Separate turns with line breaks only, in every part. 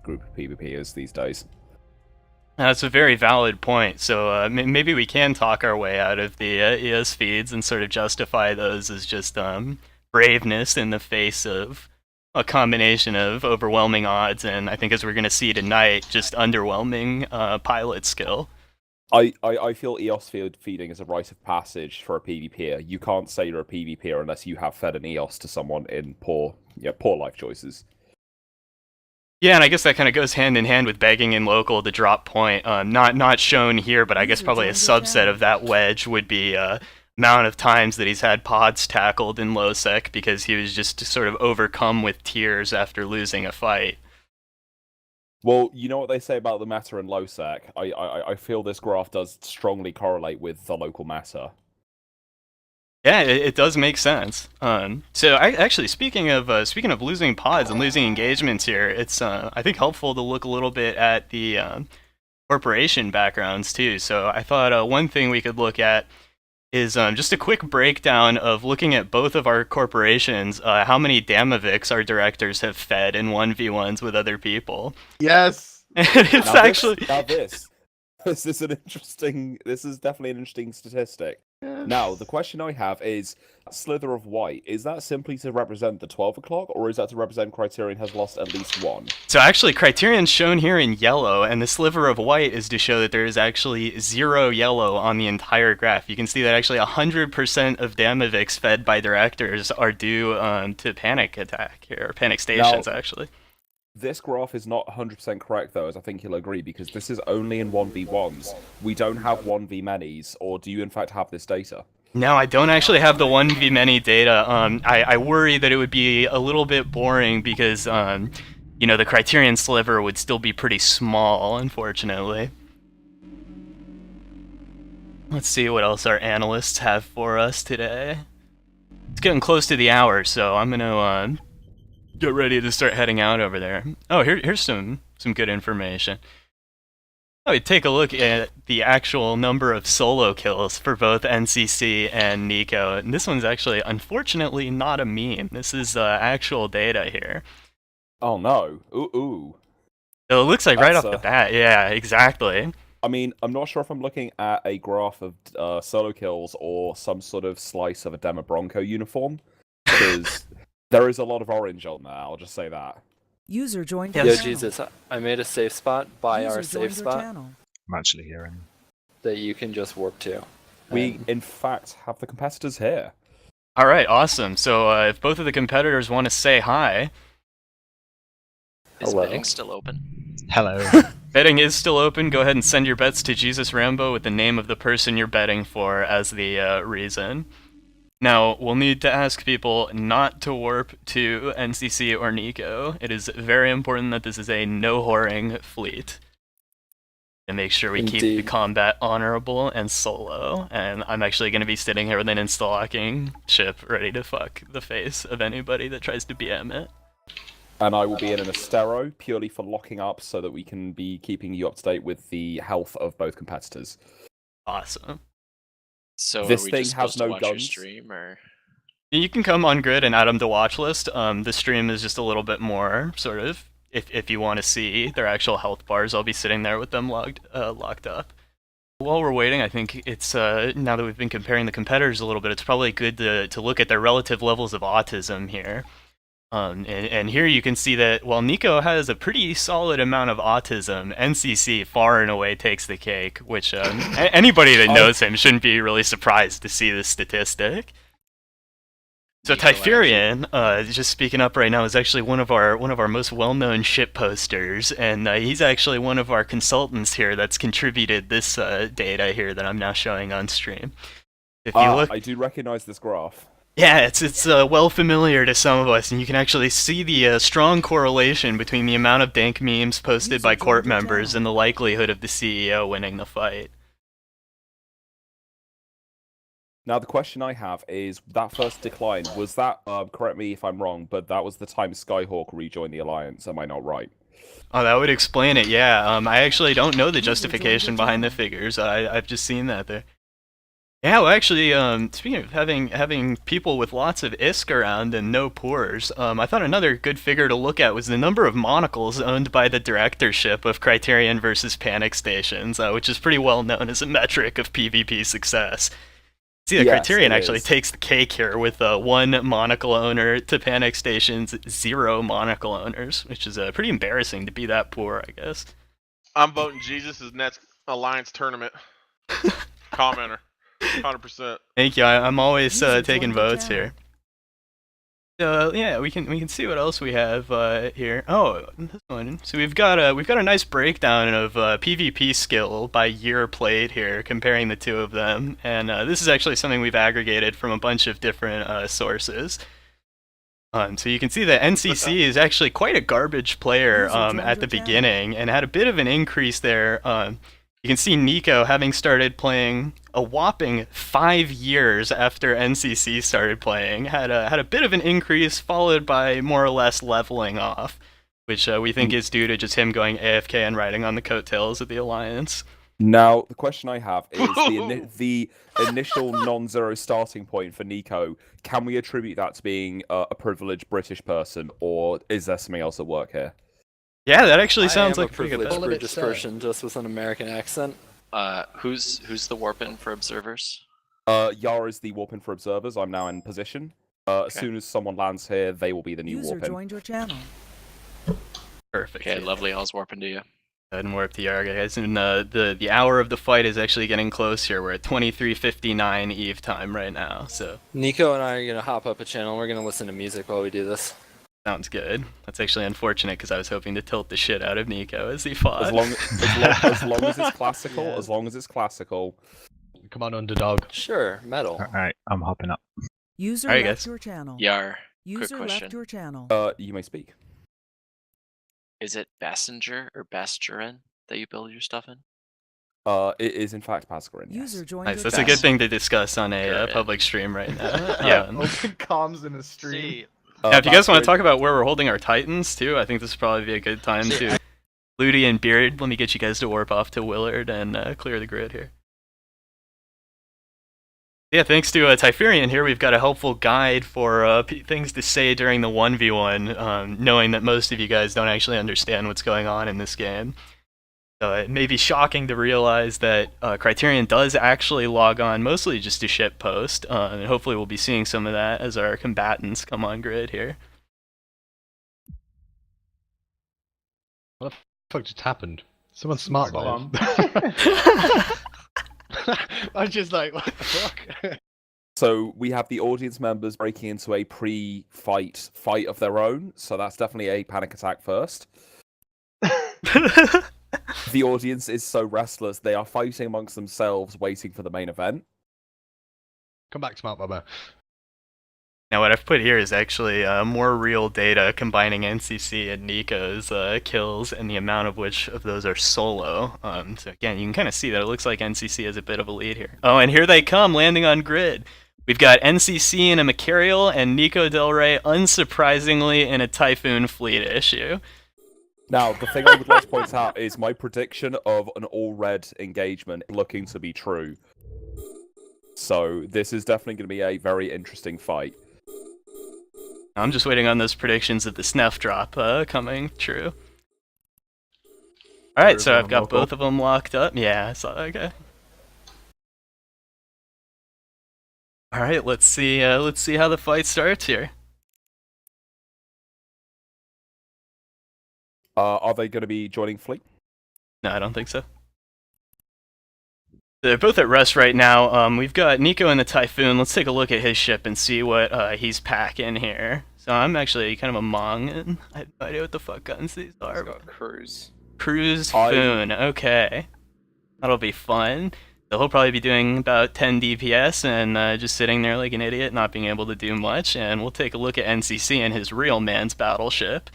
group of PvPers these days.
That's a very valid point. So maybe we can talk our way out of the ES feeds and sort of justify those as just braveness in the face of a combination of overwhelming odds and I think as we're going to see tonight, just underwhelming pilot skill.
I feel EOS feeding is a rite of passage for a PvPer. You can't say you're a PvPer unless you have fed an EOS to someone in poor life choices.
Yeah, and I guess that kind of goes hand in hand with begging in local to drop point. Not shown here, but I guess probably a subset of that wedge would be amount of times that he's had pods tackled in low sec because he was just sort of overcome with tears after losing a fight.
Well, you know what they say about the meta in low sec? I feel this graph does strongly correlate with the local meta.
Yeah, it does make sense. So actually, speaking of losing pods and losing engagements here, it's I think helpful to look a little bit at the corporation backgrounds too. So I thought one thing we could look at is just a quick breakdown of looking at both of our corporations, how many Damaviks our directors have fed in 1v1s with other people.
Yes!
And it's
Now
actually...
this is this is definitely an interesting statistic.
Yes.
Now, the question I have is, Slither of White, is that simply to represent the 12 o'clock, or is that to represent Criterion has lost at least one?
So actually, Criterion's shown here in yellow, and the sliver of white is to show that there is actually 0 yellow on the entire graph. You can see that actually 100% of Damaviks fed by directors are due to panic attack here, or panic stations,
Now,
actually.
this graph is not 100% correct, though, as I think you'll agree, because this is only in 1v1s. We don't have 1v-manys, or do you in fact have this data?
No, I don't actually have the 1v-many data. I worry that it would be a little bit boring because, you know, the Criterion sliver would still be pretty small, unfortunately. Let's see what else our analysts have for us today. It's getting close to the hour, so I'm gonna get ready to start heading out over there. Oh, here's some good information. Oh, we take a look at the actual number of solo kills for both NCC and Nico. And this one's actually, unfortunately, not a meme. This is actual data here.
Oh no. Ooh.
So it looks like right
That's,
off the bat, yeah, exactly.
I mean, I'm not sure if I'm looking at a graph of solo kills or some sort of slice of a Demo Bronco uniform, because there is a lot of orange on there, I'll just say that.
User joined
Yes.
your
Yo,
channel.
Jesus, I made a safe spot by
User
our
joined
safe
your
spot
channel.
I'm actually hearing.
that you can just warp to.
We,
And
in fact, have the competitors here.
All right, awesome. So if both of the competitors want to say hi,
Is
Hello.
betting still open?
Hello.
betting is still open. Go ahead and send your bets to Jesus Rambo with the name of the person you're betting for as the reason. Now, we'll need to ask people not to warp to NCC or Nico. It is very important that this is a no-whoring fleet. And make sure we keep the
Indeed.
combat honorable and solo. And I'm actually going to be sitting here with an insta-locking ship ready to fuck the face of anybody that tries to BM it.
And I will be in an Astero purely for locking up so that we can be keeping you up to date with the health of both competitors.
Awesome.
So
This
are we
thing
just
has
supposed
no
to watch your
guns.
stream, or
You can come on grid and add them to watch list. The stream is just a little bit more sort of if you want to see their actual health bars. I'll be sitting there with them locked up. While we're waiting, I think it's now that we've been comparing the competitors a little bit, it's probably good to look at their relative levels of autism here. And here you can see that while Nico has a pretty solid amount of autism, NCC far and away takes the cake, which anybody that knows him shouldn't be really surprised to see this statistic. So
Nico actually-
Typherian, just speaking up right now, is actually one of our most well-known ship posters, and he's actually one of our consultants here that's contributed this data here that I'm now showing on stream. If you look,
I do recognize this graph.
yeah, it's well familiar to some of us, and you can actually see the strong correlation between the amount of dank memes posted by court members and the likelihood of the CEO winning the fight.
Now, the question I have is, that first decline, was that, correct me if I'm wrong, but that was the time Skyhawk rejoined the Alliance, am I not right?
Oh, that would explain it, yeah. I actually don't know the justification behind the figures. I've just seen that there. Yeah, well, actually, speaking of having people with lots of ISK around and no pores, I thought another good figure to look at was the number of monocles owned by the directorship of Criterion versus Panic Stations, which is pretty well known as a metric of PvP success. See, the
Yes,
Criterion
it
actually
is.
takes the cake here with one monocle owner to Panic Stations, 0 monocle owners, which is pretty embarrassing to be that poor, I guess.
I'm voting Jesus as next Alliance tournament. Commenter. 100%.
Thank you. I'm always
User
taking
joined your
votes
channel.
here. Yeah, we can see what else we have here. Oh, this one. So we've got a nice breakdown of PvP skill by year played here, comparing the two of them, and this is actually something we've aggregated from a bunch of different sources. So you can see that NCC is actually quite a garbage player
User joined
at
your
the
channel.
beginning, and had a bit of an increase there. You can see Nico having started playing a whopping 5 years after NCC started playing, had a bit of an increase, followed by more or less leveling off, which we think is due to just him going AFK and riding on the coattails of the Alliance.
Now, the question I have is the initial non-zero starting point for Nico. Can we attribute that to being a privileged British person, or is there something else at work here?
Yeah, that actually
I
sounds
am
like
a
a pretty good
privileged
bet.
Bullet
British
it said.
person just with an American accent.
Who's the warpin for observers?
Yara is the warpin for observers. I'm now in position. As
Okay.
soon as someone lands here, they will be the new
User
warpin.
joined your channel.
Perfect.
Okay, lovely. I was warping to you.
Go ahead and warp the Yarga, guys. And the hour of the fight is actually getting close here. We're at 23:59 Eve time right now, so
Nico and I are gonna hop up a channel. We're gonna listen to music while we do this.
sounds good. That's actually unfortunate because I was hoping to tilt the shit out of Nico as he fought.
As long as it's classical,
Yeah.
as long as it's classical.
Come on, underdog.
Sure, metal.
Alright, I'm hopping up.
User
Alright,
left
guys.
your channel.
Yar.
User left
question.
your channel.
You may speak.
Is it Bassinger or Basturin that you build your stuff in?
It is in fact Pascarin.
User
Yes.
joined
Nice.
your
That's a
channel.
good thing to discuss on a
Sure,
public stream right now.
Yeah,
Um,
open comms in a stream.
yeah, if you guys want
Pascarin-
to talk about where we're holding our Titans too, I think this would probably be a good time to. Ludi and Beard, let me get you guys to warp off to Willard and clear the grid here. Yeah, thanks to Typherian here, we've got a helpful guide for things to say during the 1v1, knowing that most of you guys don't actually understand what's going on in this game. So it may be shocking to realize that Criterion does actually log on mostly just to shitpost, and hopefully we'll be seeing some of that as our combatants come on grid here.
What the fuck just happened? Someone smart bomb. I was just like, what the fuck?
So we have the audience members breaking into a pre-fight fight of their own. So that's definitely a panic attack first. The audience is so restless, they are fighting amongst themselves, waiting for the main event.
Come back, smart bomber.
Now what I've put here is actually more real data combining NCC and Nico's kills and the amount of which of those are solo. So again, you can kind of see that it looks like NCC has a bit of a lead here. Oh, and here they come, landing on grid. We've got NCC in a Macarial and Nico Del Rey, unsurprisingly, in a Typhoon fleet issue.
Now, the thing I would like to point out is my prediction of an all-red engagement looking to be true. So this is definitely going to be a very interesting fight.
I'm just waiting on those predictions of the Snef drop coming true. Alright, so I've got both of them locked up. Yeah, so okay. Alright, let's see how the fight starts here.
Are they going to be joining Fleet?
No, I don't think so. They're both at rest right now. We've got Nico in the Typhoon. Let's take a look at his ship and see what he's packing here. So I'm actually kind of a Mong, and I have no idea what the fuck guns these are.
Cruise.
Cruise Foon, okay. That'll be fun. So he'll probably be doing about 10 DPS and just sitting there like an idiot, not being able to do much. And we'll take a look at NCC and his real man's battleship.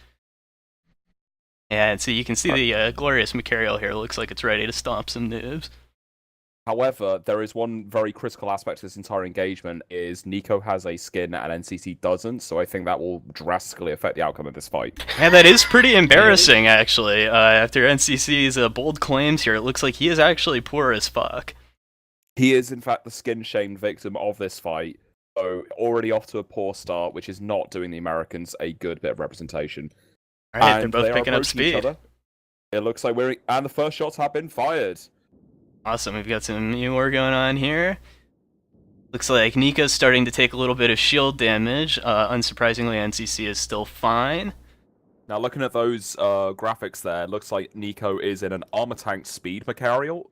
And so you can see the glorious Macarial here. Looks like it's ready to stomp some noobs.
However, there is one very critical aspect to this entire engagement is Nico has a skin and NCC doesn't, so I think that will drastically affect the outcome of this fight.
Yeah, that is pretty embarrassing, actually. After NCC's bold claims here, it looks like he is actually poor as fuck.
He is, in fact, the skin-shamed victim of this fight. So already off to a poor start, which is not doing the Americans a good bit of representation.
All right, they're
And
both
they are
picking up
approaching each
speed.
other. It looks like and the first shots have been fired.
Awesome, we've got some new war going on here. Looks like Nika's starting to take a little bit of shield damage. Unsurprisingly, NCC is still fine.
Now, looking at those graphics there, it looks like Nico is in an armor tank speed Macarial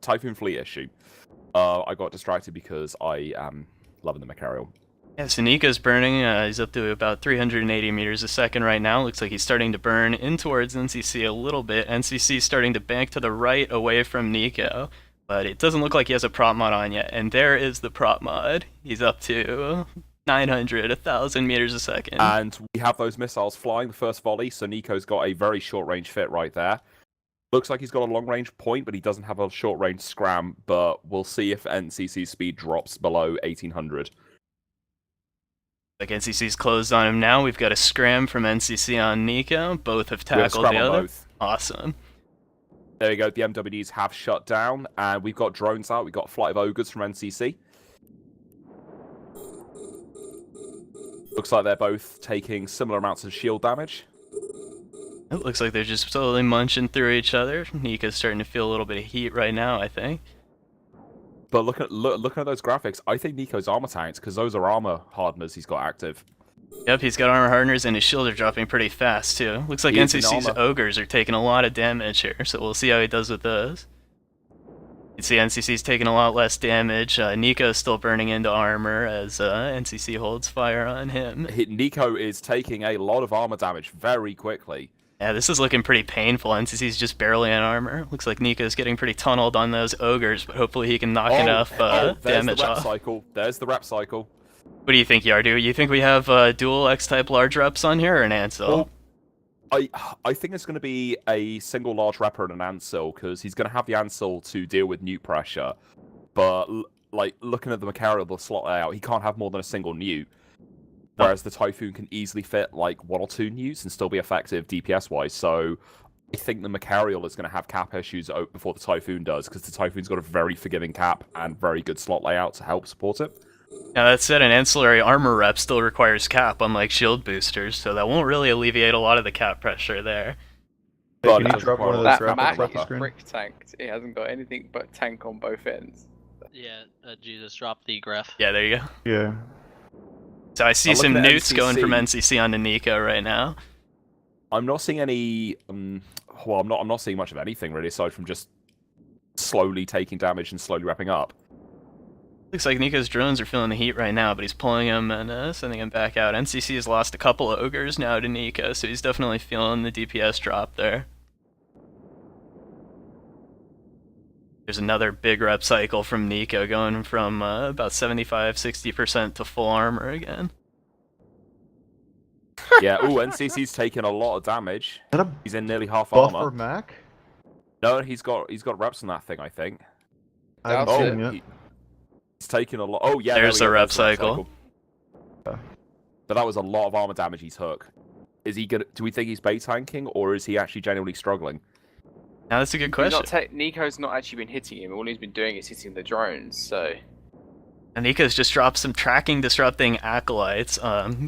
Typhoon Fleet issue. I got distracted because I am loving the Macarial.
Yeah, so Nika's burning. He's up to about 380 meters a second right now. Looks like he's starting to burn in towards NCC a little bit. NCC starting to bank to the right away from Nico, but it doesn't look like he has a prop mod on yet. And there is the prop mod. He's up to 900, 1,000 meters a second.
And we have those missiles flying the first volley, so Nico's got a very short-range fit right there. Looks like he's got a long-range point, but he doesn't have a short-range scram, but we'll see if NCC's speed drops below 1,800.
Like NCC's closed on him now. We've got a scram from NCC on Nico. Both have tackled the other.
Both.
Awesome.
There you go. The MWDs have shut down, and we've got drones out. We've got a flight of ogres from NCC. Looks like they're both taking similar amounts of shield damage.
It looks like they're just slowly munching through each other. Nika's starting to feel a little bit of heat right now, I think.
But looking at those graphics, I think Nico's armor tanks, because those are armor hardeners he's got active.
Yep, he's got armor hardeners and his shield are dropping pretty fast too. Looks like NCC's ogres are taking a lot of damage here, so we'll see how he does with those. You can see NCC's taking a lot less damage. Nico's still burning into armor as NCC holds fire on him.
Nico is taking a lot of armor damage very quickly.
Yeah, this is looking pretty painful. NCC's just barely in armor. Looks like Nico's getting pretty tunneled on those ogres, but hopefully he can knock enough damage off.
There's the rep cycle.
What do you think, Yardu? You think we have dual X-type large reps on here or an Ansel?
I think it's going to be a single large repper and an Ansel, because he's going to have the Ansel to deal with newt pressure. But like looking at the Macarial slot layout, he can't have more than a single newt. Whereas the Typhoon can easily fit like 1 or 2 newts and still be effective DPS-wise. So I think the Macarial is going to have cap issues before the Typhoon does, because the Typhoon's got a very forgiving cap and very good slot layout to help support it.
Now that said, an ancillary armor rep still requires cap, unlike shield boosters, so that won't really alleviate a lot of the cap pressure there.
But
Can you drop one of
That
those
Mac
rapid
is
screen?
brick tanked. It hasn't got anything but tank on both ends.
Yeah, Jesus, drop the graph.
Yeah, there you go.
Yeah.
So I see
I'm
some
looking at
newts going from
NCC.
NCC onto Nico right now.
I'm not seeing any. Well, I'm not seeing much of anything really, aside from just slowly taking damage and slowly wrapping up.
Looks like Nico's drones are feeling the heat right now, but he's pulling him and sending him back out. NCC has lost a couple of ogres now to Nico, so he's definitely feeling the DPS drop there. There's another big rep cycle from Nico, going from about 75-60% to full armor again.
Yeah, ooh, NCC's taking a lot of damage.
Is that a
He's in nearly half
buffer
armor.
Mac?
No, he's got reps on that thing, I think.
I haven't
Oh,
seen him yet.
He's taking a lot. Oh yeah,
There's
there we
the
go,
rep
there's
cycle.
But that was a lot of armor damage he took. Is he gonna? Do we think he's bait tanking, or is he actually genuinely struggling?
Now that's a good
He's
question.
not Nico's not actually been hitting him. All he's been doing is hitting the drones. So
And Nico's just dropped some tracking disrupting acolytes.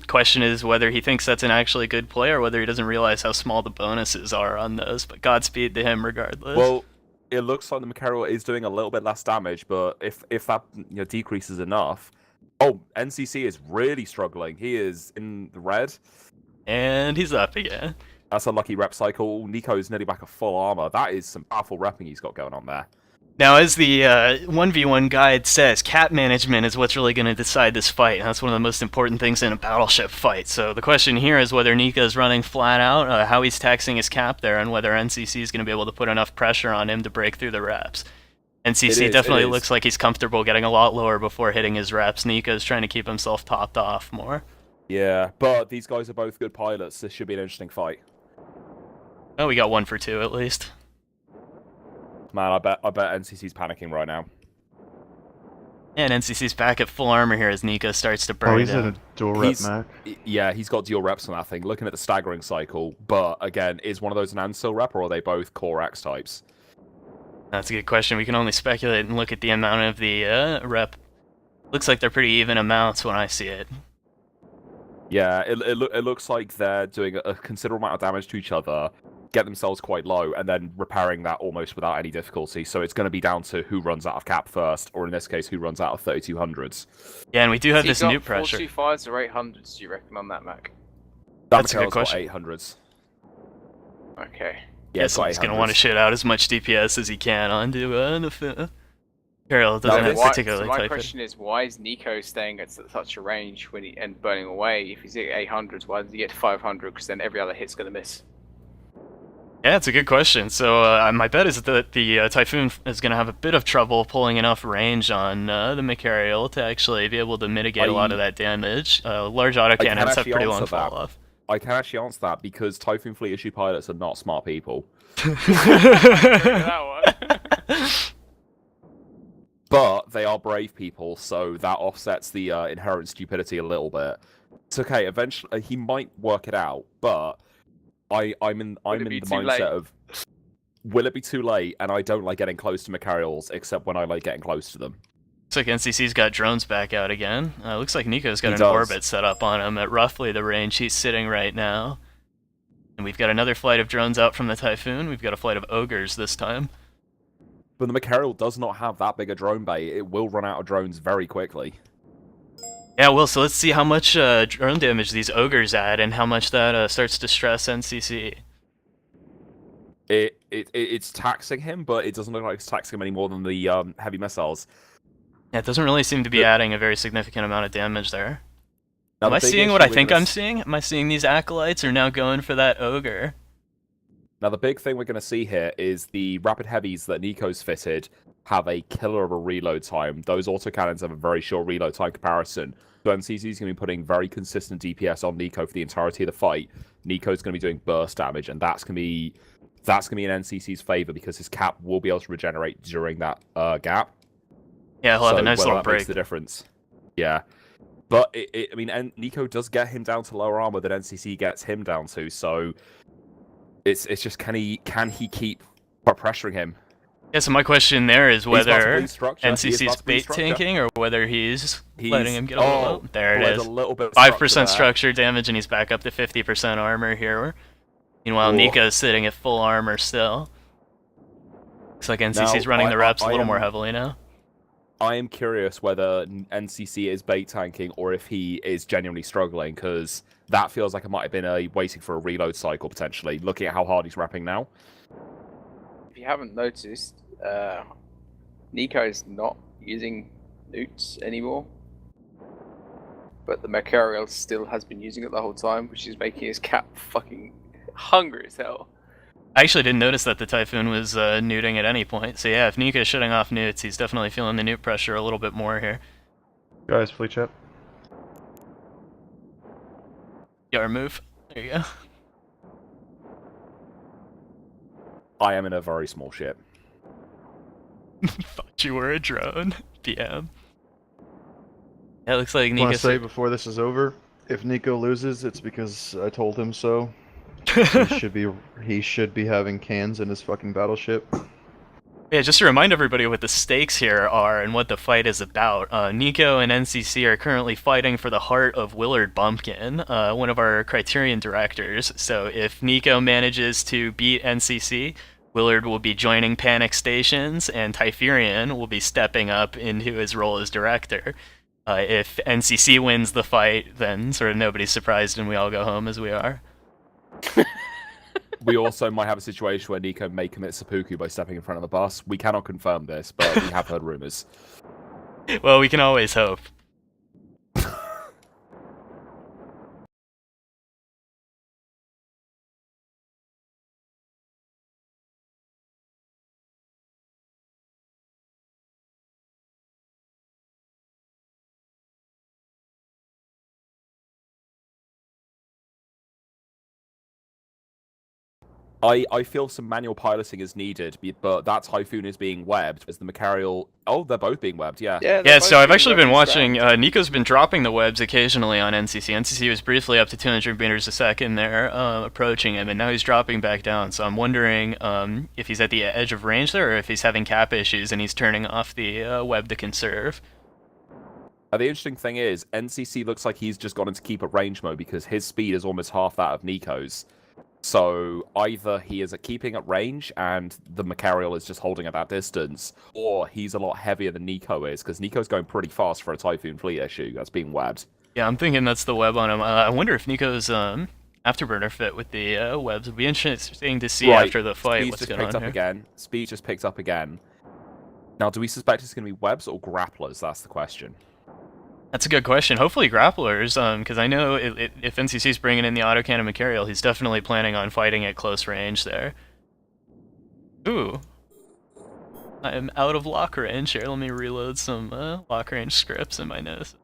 Question is whether he thinks that's an actually good play or whether he doesn't realize how small the bonuses are on those. But Godspeed to him regardless.
Well, it looks like the Macarial is doing a little bit less damage, but if that decreases enough, oh, NCC is really struggling. He is in the red.
And he's up again.
That's a lucky rep cycle. Nico is nearly back at full armor. That is some powerful repping he's got going on there.
Now, as the 1v1 guide says, cap management is what's really going to decide this fight. And that's one of the most important things in a Battleship fight. So the question here is whether Nico's running flat out, how he's taxing his cap there, and whether NCC is going to be able to put enough pressure on him to break through the reps. NCC definitely looks like he's comfortable getting a lot lower before hitting his reps. Nico's trying to keep himself topped off more.
Yeah, but these guys are both good pilots. This should be an interesting fight.
Oh, we got 1 for 2 at least.
Man, I bet NCC's panicking right now.
And NCC's back at full armor here as Nico starts to burn
Oh, he's
down.
in a dual rep Mac.
Yeah, he's got dual reps on that thing. Looking at the staggering cycle, but again, is one of those an Ansel rep, or are they both core X types?
That's a good question. We can only speculate and look at the amount of the rep. Looks like they're pretty even amounts when I see it.
Yeah, it looks like they're doing a considerable amount of damage to each other, get themselves quite low, and then repairing that almost without any difficulty. So it's going to be down to who runs out of cap first, or in this case, who runs out of 3200s.
Yeah, and we do have
Has
this
he
new
got
pressure.
425s or 800s, do you reckon, on that Mac?
That's a good
Makarel's got
question.
800s.
Okay.
Yeah,
Yeah,
it's
so
got
he's going to want to
800s.
shit out as much DPS as he can onto the Carol
No,
doesn't
this-
have
Why,
particularly
so my
tight fit.
question is, why is Nico staying at such a range when and burning away? If he's at 800s, why does he get to 500? Because then every other hit's going to miss.
Yeah, it's a good question. So my bet is that the Typhoon is going to have a bit of trouble pulling enough range on the Machariel to actually be able to mitigate a lot of that damage. Large autocannons have
actually
pretty long
answer that.
fall off.
I can actually answer that because Typhoon Fleet issue pilots are not smart people.
That one.
But they are brave people, so that offsets the inherent stupidity a little bit. It's okay. Eventually, he might work it out, but I'm in
it
the
be too
mindset
late?
of, will it be too late? And I don't like getting close to Machariels, except when I like getting close to them.
Looks like NCC's got drones back out again. Looks like Nico's got
He
an
does.
orbit set up on him at roughly the range he's sitting right now. And we've got another flight of drones out from the Typhoon. We've got a flight of ogres this time.
But the Machariel does not have that big a drone bay. It will run out of drones very quickly.
Yeah, well, so let's see how much drone damage these ogres add and how much that starts to stress NCC.
It's taxing him, but it doesn't look like it's taxing him any more than the heavy missiles.
Yeah, it doesn't really seem to be adding a very significant amount of damage there.
Now,
Am
the
I
big
seeing
issue
what I
we're
think
gonna
I'm seeing? Am I seeing these acolytes are now going for that ogre?
Now, the big thing we're going to see here is the rapid heavies that Nico's fitted have a killer of a reload time. Those autocannons have a very short reload time comparison. So NCC is going to be putting very consistent DPS on Nico for the entirety of the fight. Nico's going to be doing burst damage, and that's going to be in NCC's favor because his cap will be able to regenerate during that gap.
Yeah, he'll have a nice
whether
little
that makes
break.
the difference. Yeah. But, I mean, Nico does get him down to lower armor than NCC gets him down to, so it's just can he keep pressuring him?
Yeah, so my question there is
He's about to
whether
bleed structure. He is
NCC's
about to bleed
bait
structure.
tanking or whether he's letting him get a little low. There it
bled
is.
a little bit of
5%
there.
structure damage and he's back up to 50% armor here. Meanwhile,
Ooh.
Nico's sitting at full armor still. Looks like NCC's
Now,
running the reps a
I
little more
am-
heavily now.
I am curious whether NCC is bait tanking or if he is genuinely struggling, because that feels like it might have been waiting for a reload cycle, potentially, looking at how hard he's rapping now.
If you haven't noticed, Nico is not using newts anymore. But the Machariel still has been using it the whole time, which is making his cap fucking hungry as hell.
I actually didn't notice that the Typhoon was neuting at any point. So yeah, if Nico's shutting off newts, he's definitely feeling the newt pressure a little bit more here.
Guys, fleet chat.
Yar move. There you go.
I am in a very small ship.
Thought you were a drone. PM. Yeah, it looks like
I want
Nico's...
to say before this is over, if Nico loses, it's because I told him so. he should be having cans in his fucking battleship.
Yeah, just to remind everybody what the stakes here are and what the fight is about. Nico and NCC are currently fighting for the heart of Willard Bumpkin, one of our Criterion directors. So if Nico manages to beat NCC, Willard will be joining Panic Stations, and Typherion will be stepping up into his role as director. If NCC wins the fight, then sort of nobody's surprised and we all go home as we are.
We also might have a situation where Nico may commit seppuku by stepping in front of the bus. We cannot confirm this, but we have heard rumors.
Well, we can always hope.
I feel some manual piloting is needed, but that Typhoon is being webbed. As the Macarial... Oh, they're both being webbed, yeah.
Yeah, so I've actually been watching, Nico's been dropping the webs occasionally on NCC. NCC was briefly up to 200 meters a second there, approaching him, and now he's dropping back down. So I'm wondering if he's at the edge of range there, or if he's having cap issues and he's turning off the web to conserve.
The interesting thing is, NCC looks like he's just gone into keep at range mode because his speed is almost half that of Nico's. So either he is at keeping at range and the Macarial is just holding at that distance, or he's a lot heavier than Nico is, because Nico's going pretty fast for a Typhoon fleet issue that's being webbed.
Yeah, I'm thinking that's the web on him. I wonder if Nico's afterburner fit with the webs. It'd be interesting to see after the fight
Speed's
what's
just
going
picked
on
up
here.
again. Speed just picked up again. Now, do we suspect it's going to be webs or grapplers? That's the question.
That's a good question. Hopefully grapplers, because I know if NCC's bringing in the autocannon Macarial, he's definitely planning on fighting at close range there. Ooh. I am out of lock range here. Let me reload some lock range scripts in my notes.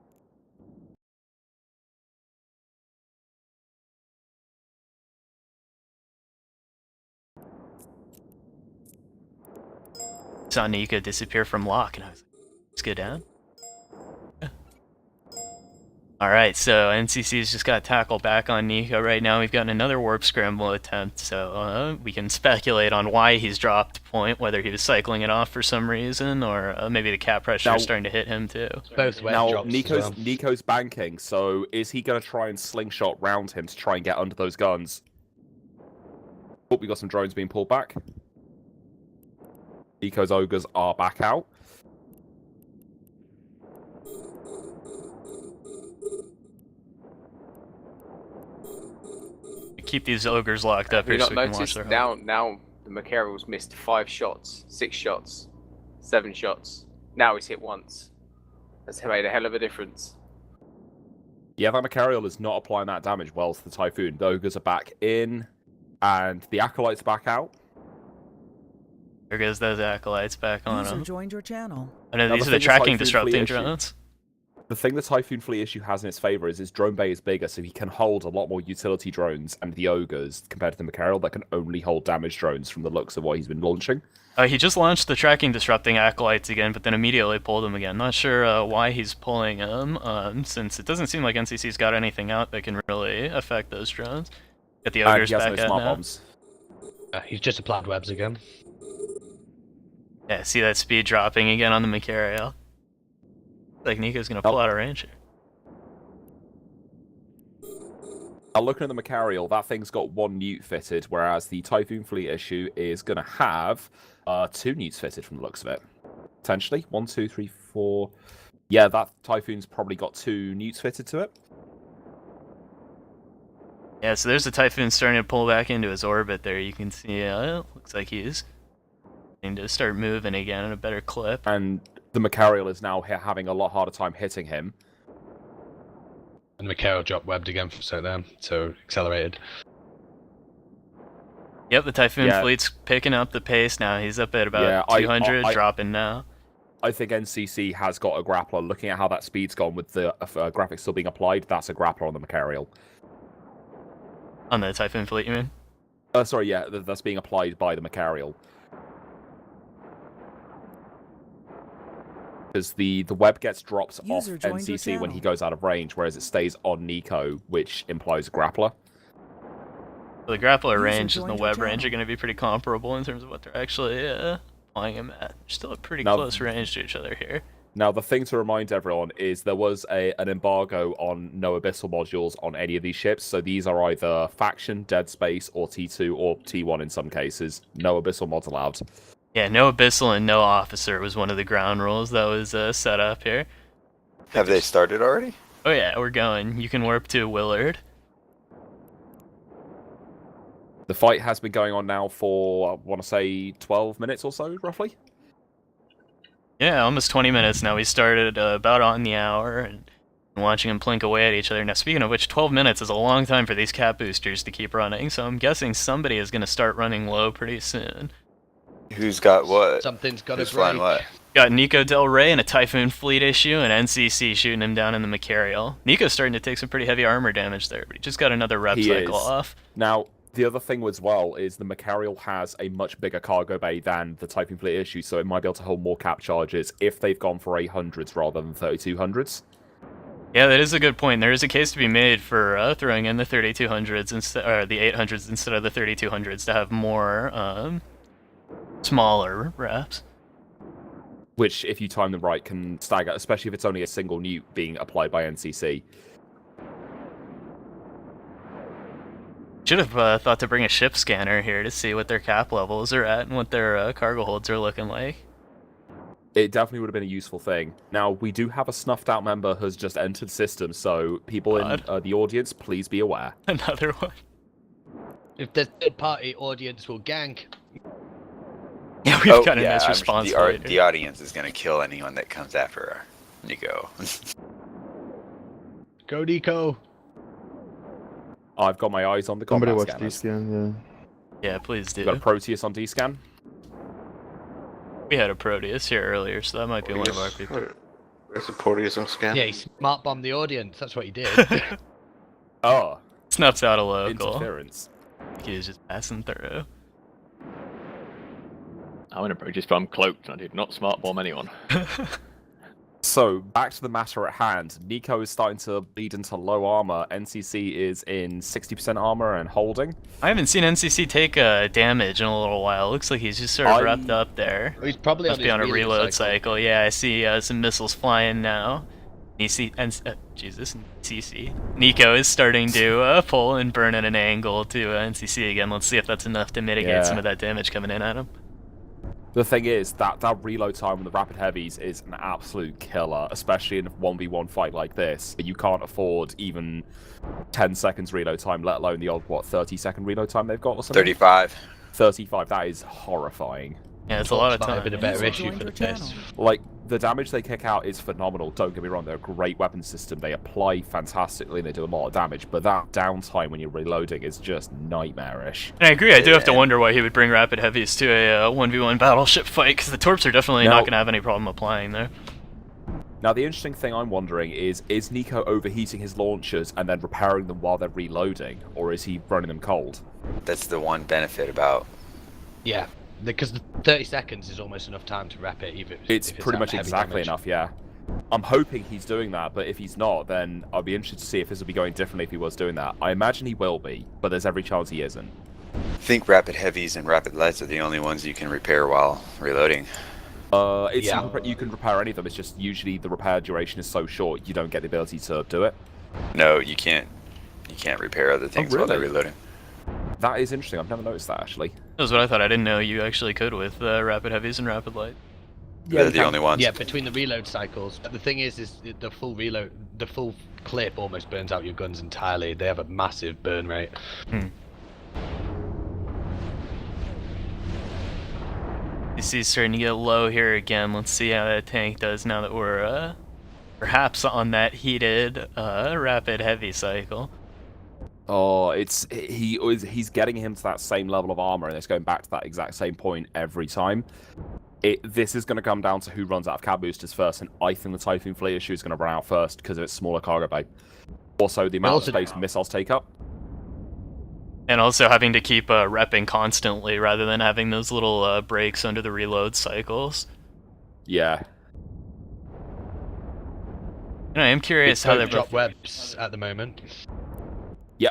Saw Nico disappear from lock, and I was like, let's go down. Alright, so NCC's just got to tackle back on Nico right now. We've gotten another warp scramble attempt, so we can speculate on why he's dropped point, whether he was cycling it off for some reason, or maybe the cap pressure is starting to hit him too.
Both web
Now,
drops as well.
Nico's banking, so is he going to try and slingshot round him to try and get under those guns? Oh, we got some drones being pulled back. Nico's ogres are back out.
Keep these ogres locked up
Have you
here so
not
we can watch
noticed?
their
Now the Macarial's missed 5 shots, 6 shots, 7 shots. Now he's hit once. That's made a hell of a difference.
Yeah, that Macarial is not applying that damage well to the Typhoon. The ogres are back in, and the Acolytes back out.
There goes those acolytes back on him.
Joined your channel.
I know
Now,
these
the
are the
thing with
tracking
Typhoon
disrupting
fleet issue-
drones.
The thing the Typhoon fleet issue has in its favor is his drone bay is bigger, so he can hold a lot more utility drones and the ogres compared to the Macarial that can only hold damage drones from the looks of what he's been launching.
He just launched the tracking disrupting acolytes again, but then immediately pulled them again. Not sure why he's pulling them, since it doesn't seem like NCC's got anything out that can really affect those drones. Get the ogres
he has
back
no
out
smart
now.
bombs.
He's just applied webs again.
Yeah, see that speed dropping again on the Macarial. Like Nico's gonna pull out of range here.
Now, looking at the Macarial, that thing's got 1 newt fitted, whereas the Typhoon fleet issue is going to have 2 newts fitted from the looks of it. Potentially. 1, 2, 3, 4. Yeah, that Typhoon's probably got 2 newts fitted to it.
Yeah, so there's the Typhoon starting to pull back into his orbit there. You can see, looks like he's going to start moving again at a better clip.
And the Macarial is now having a lot harder time hitting him.
And Macarial dropped webbed again, so accelerated.
Yep, the Typhoon fleet's picking up the pace now. He's up at about 200, dropping now.
I think NCC has got a grappler. Looking at how that speed's gone with the graphics still being applied, that's a grappler on the Macarial.
On the Typhoon fleet, you mean?
Sorry, yeah, that's being applied by the Macarial. Because the web gets dropped off NCC when he goes out of range, whereas it stays on Nico, which implies a grappler.
The grappler range and the web range are going to be pretty comparable in terms of what they're actually applying him at. They're still at pretty close range to each other here.
Now, the thing to remind everyone is there was an embargo on no abyssal modules on any of these ships, so these are either faction, dead space, or T2, or T1 in some cases. No abyssal mods allowed.
Yeah, no abyssal and no officer was one of the ground rules that was set up here.
Have they started already?
Oh yeah, we're going. You can warp to Willard.
The fight has been going on now for, I want to say, 12 minutes or so, roughly?
Yeah, almost 20 minutes now. We started about on the hour and watching them plink away at each other. Now, speaking of which, 12 minutes is a long time for these cap boosters to keep running, so I'm guessing somebody is going to start running low pretty soon.
Who's got what?
Something's got to break.
Flying what?
Got Nico Del Rey and a Typhoon fleet issue, and NCC shooting him down in the Macarial. Nico's starting to take some pretty heavy armor damage there, but he just got another rep cycle off.
Now, The other thing as well is the Macarial has a much bigger cargo bay than the Typhoon Fleet issue, so it might be able to hold more cap charges if they've gone for 800s rather than 3200s.
Yeah, that is a good point. There is a case to be made for throwing in the 3200s instead, or the 800s instead of the 3200s to have more smaller reps.
Which, if you time them right, can stagger, especially if it's only a single newt being applied by NCC.
Should have thought to bring a ship scanner here to see what their cap levels are at and what their cargo holds are looking like.
It definitely would have been a useful thing. Now, we do have a snuffed out member who's just entered the system, so people in the audience, please be aware.
Another one.
If the third party audience will gank.
Yeah, we've got a nice response.
The audience is going to kill anyone that comes after Nico.
Go, Nico.
I've got my eyes on the
Somebody
combat
watch
scanners.
D-scan,
Yeah, please do.
Got a Proteus on D-scan?
We had a Proteus here earlier, so that might be one of our people.
Where's the Proteus on scan?
Yeah, he smart bombed the audience. That's what he did.
Oh.
Snuffs out a local.
Interference.
He was just passing through.
I'm in a Proteus, but I'm cloaked, and I did not smart bomb anyone.
So, back to the matter at hand. Nico is starting to bleed into low armor. NCC is in 60% armor and holding.
I haven't seen NCC take damage in a little while. Looks like he's just sort of wrapped up there.
He's probably
Must be on a reload cycle. Yeah, I see some missiles flying now. Jesus, NCC. Nico is starting to pull and burn at an angle to NCC again. Let's see if that's enough to mitigate some of that damage coming in at him.
The thing is, that reload time on the Rapid Heavies is an absolute killer, especially in a 1v1 fight like this. You can't afford even 10 seconds reload time, let alone the odd, 30-second reload time they've got or something?
35.
35, that is horrifying.
Yeah, it's a lot of time.
Might have been a better issue for the test.
Like, the damage they kick out is phenomenal, don't get me wrong, they're a great weapon system, they apply fantastically and they do a lot of damage, but that downtime when you're reloading is just nightmarish.
And I agree, I do have to wonder why he would bring Rapid Heavies to a 1v1 battleship fight, because the Torps are definitely not going to have any problem applying there.
Now, the interesting thing I'm wondering is Nico overheating his launchers and then repairing them while they're reloading, or is he running them cold?
That's the one benefit about...
Yeah. Because the 30 seconds is almost enough time to wrap it, even if
it's pretty much exactly enough, yeah. I'm hoping he's doing that, but if he's not, then I'll be interested to see if this will be going differently if he was doing that. I imagine he will be, but there's every chance he isn't.
I think Rapid Heavies and Rapid Lights are the only ones you can repair while reloading.
You can repair any of them, it's just usually the repair duration is so short, you don't get the ability to do it.
No, you can't. You can't repair other things while they're reloading.
That is interesting, I've never noticed that, actually.
That was what I thought. I didn't know you actually could with Rapid Heavies and Rapid Light.
Yeah, they're the only ones.
Yeah, between the reload cycles. The thing is the full reload, the full clip almost burns out your guns entirely. They have a massive burn rate.
DC's starting to get low here again. Let's see how that tank does now that we're perhaps on that heated Rapid Heavy cycle.
Oh, he's getting him to that same level of armor, and it's going back to that exact same point every time. This is going to come down to who runs out of cab boosters first, and I think the Typhoon Fleet issue is going to run out first because of its smaller cargo bay. Also, the amount of space missiles take up.
And also having to keep repping constantly rather than having those little breaks under the reload cycles.
Yeah.
And I am curious how they're
drop webs at the moment.
Yeah,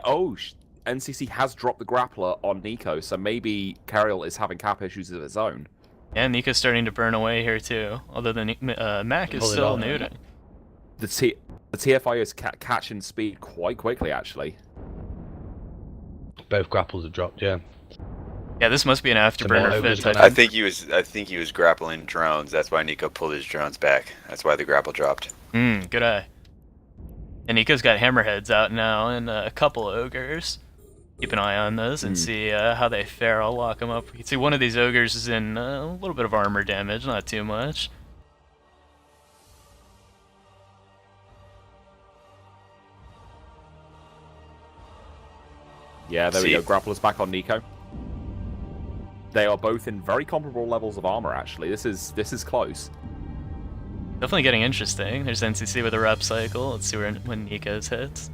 NCC has dropped the grappler on Nico, so maybe Cariel is having cap issues of its own.
Yeah, Nico's starting to burn away here too, although the Mac is still neuting.
The TFI is catching speed quite quickly, actually.
Both grapples have dropped, yeah.
Yeah, this must be an afterburner fit.
I think he was grappling drones. That's why Nico pulled his drones back. That's why the grapple dropped.
Good eye. And Nico's got hammerheads out now and a couple ogres. Keep an eye on those and see how they fare. I'll lock them up. You can see one of these ogres is in a little bit of armor damage, not too much.
Yeah, there we go. Grappler's back on Nico. They are both in very comparable levels of armor, actually. This is close.
Definitely getting interesting. There's NCC with a rep cycle. Let's see when Nico's hits.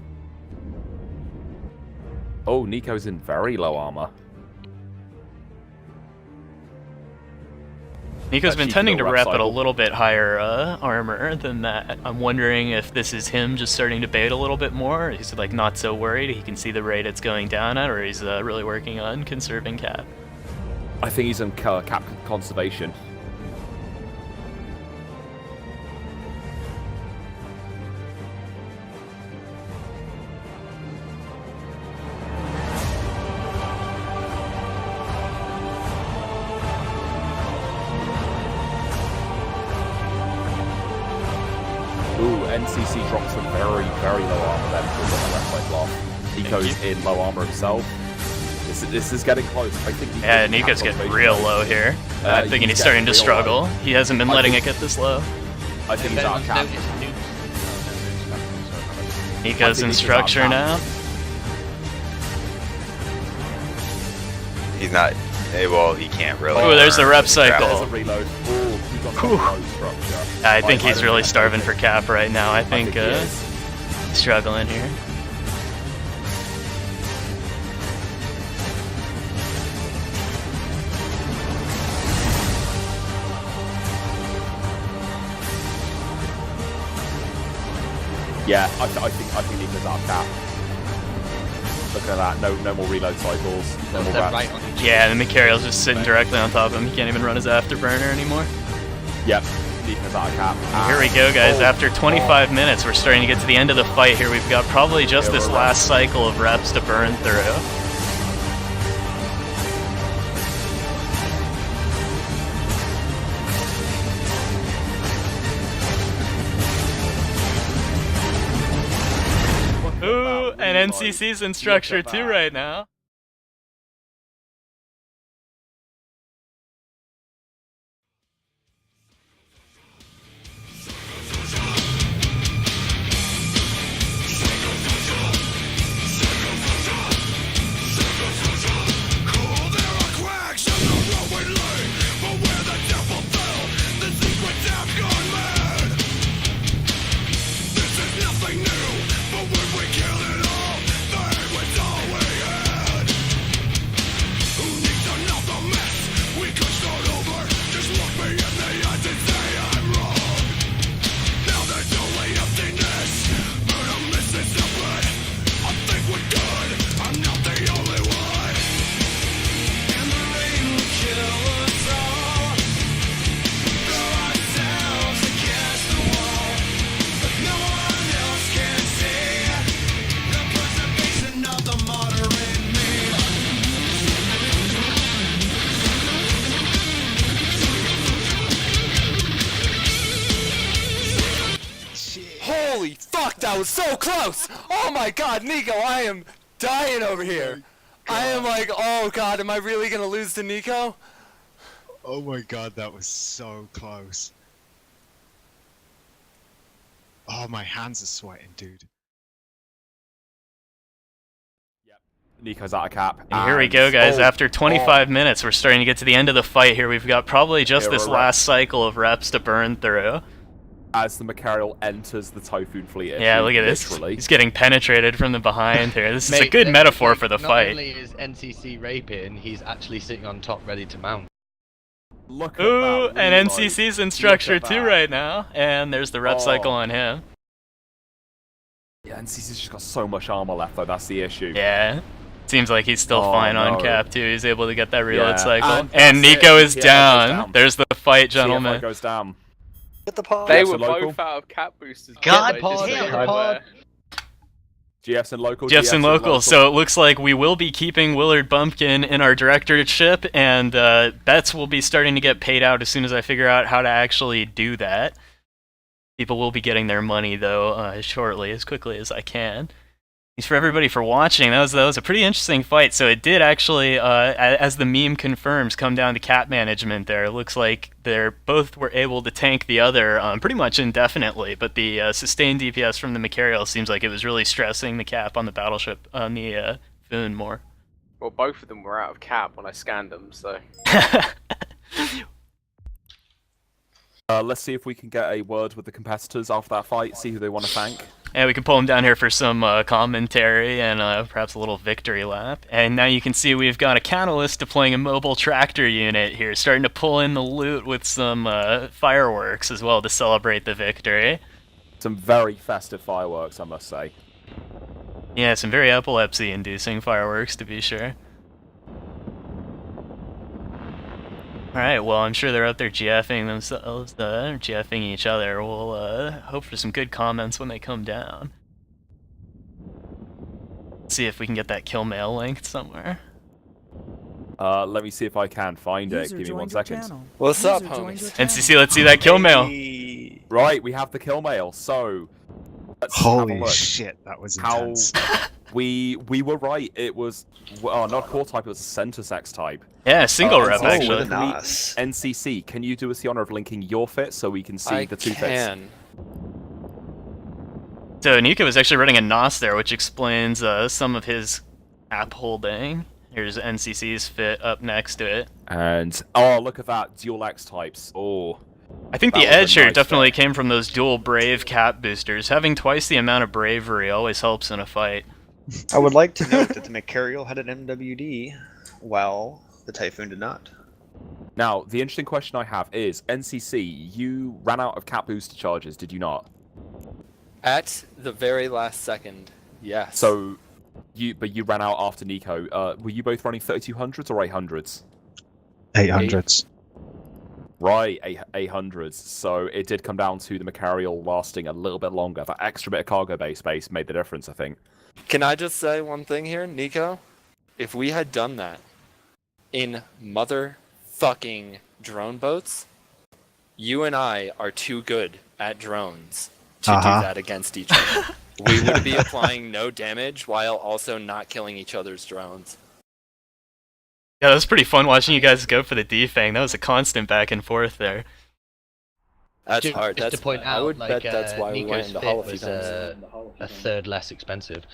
Oh, Nico's in very low armor.
Nico's been
Cheeky
tending to
little
rep
rep
at a
cycle.
little bit higher armor than that. I'm wondering if this is him just starting to bait a little bit more. He's like not so worried. He can see the rate it's going down at, or he's really working on conserving cap.
I think he's in cap conservation. NCC drops a very, very low armor then for the left side block. Nico's in low armor himself. This is getting close. I think.
Yeah, Nico's getting real low here. I'm thinking he's starting to struggle. Low. He hasn't been letting it get this low.
I think he's out of cap.
Nico's in structure now.
He's not. Well, he can't really.
Oh, there's the rep cycle.
There's a reload. Ooh, he got some low structure.
I think he's really starving for cap right now. I think struggling here.
Yeah, I think Nico's out of cap. Look at that, no more reload cycles, no more reps.
Yeah, and the Macarial's just sitting directly on top of him. He can't even run his afterburner anymore.
Yep, Nico's out of cap.
Here we go, guys. After 25 minutes, we're starting to get to the end of the fight here. We've got probably just this last cycle of reps to burn through. Ooh, and NCC's in structure too right now.
Holy fuck, that was so close! Oh my god, Nico, I am dying over here. I am like, oh god, am I really gonna lose to Nico?
Oh my god, that was so close. Oh, my hands are sweating, dude.
Nico's out of cap.
And here we go, guys. After 25 minutes, we're starting to get to the end of the fight here. We've got probably just this last cycle of reps to burn through.
As the Macarial enters the Typhoon fleet.
Yeah, look at this.
Literally.
He's getting penetrated from the behind here. This is a good metaphor for the fight.
Not only is NCC raping, he's actually sitting on top ready to mount.
Look at
Ooh,
that,
and NCC's in structure too right now. And there's the rep cycle on him.
Yeah, NCC's just got so much armor left, though. That's the issue.
Yeah. Seems like he's still fine on cap too. He's able to get that reload cycle.
And
And Nico is
TFO
down. There's the fight, gentlemen.
TFO goes down.
Get the pod.
They were both out of cap boosters.
God,
pod.
GF's in local.
Jeff's in local, so it looks like we will be keeping Willard Bumpkin in our directorship, and bets will be starting to get paid out as soon as I figure out how to actually do that. People will be getting their money, though, shortly, as quickly as I can. Thanks for everybody for watching. That was a pretty interesting fight. So it did actually, as the meme confirms, come down to cap management there. It looks like they both were able to tank the other pretty much indefinitely, but the sustained DPS from the Macarial seems like it was really stressing the cap on the Battleship, on the Foon more.
Well, both of them were out of cap when I scanned them, so...
Let's see if we can get a word with the competitors after that fight, see who they want to thank.
And we can pull him down here for some commentary and perhaps a little victory lap. And now you can see we've got a Catalyst deploying a mobile tractor unit here, starting to pull in the loot with some fireworks as well to celebrate the victory.
Some very festive fireworks, I must say.
Yeah, some very epilepsy-inducing fireworks, to be sure. Alright, well, I'm sure they're out there GFing themselves, GFing each other. We'll hope for some good comments when they come down. See if we can get that kill mail linked somewhere.
Let me see if I can find it. Give me 1 second.
What's up, homies?
NCC, let's see that kill mail.
Right, we have the kill mail. So, let's have a
Holy
look.
shit, that was intense.
We were right. It was not a core type. It was a center sex type.
Yeah, single rep
NCC,
actually.
NCC, can you do us the honor of linking your fit so we can see the two fits?
So Nico was actually running a NOS there, which explains some of his app holding. Here's NCC's fit up next to it.
And oh, look at that, dual X types. Oh,
I think the edge here definitely came from those dual Brave cap boosters. Having twice the amount of bravery always helps in a fight.
I would like to note that the Mercurial had an MWD, while the Typhoon did not.
Now, the interesting question I have is, NCC, you ran out of cap booster charges, did you not?
At the very last second, yes.
So, you ran out after Nico. Were you both running 3200s or 800s?
800s.
Right, 800s. So it did come down to the Mercurial lasting a little bit longer. That extra bit of cargo bay space made the difference, I think.
Can I just say one thing here, Nico? If we had done that in motherfucking drone boats, you and I are too good at drones to do that against each other. We would be applying no damage while also not killing each other's drones.
Yeah, that was pretty fun watching you guys go for the defang. That was a constant back and forth there.
That's hard.
Just
That's
to point out,
I would bet that's why we went
Nico's
into
fit
Hall a few
was
times.
a third less expensive.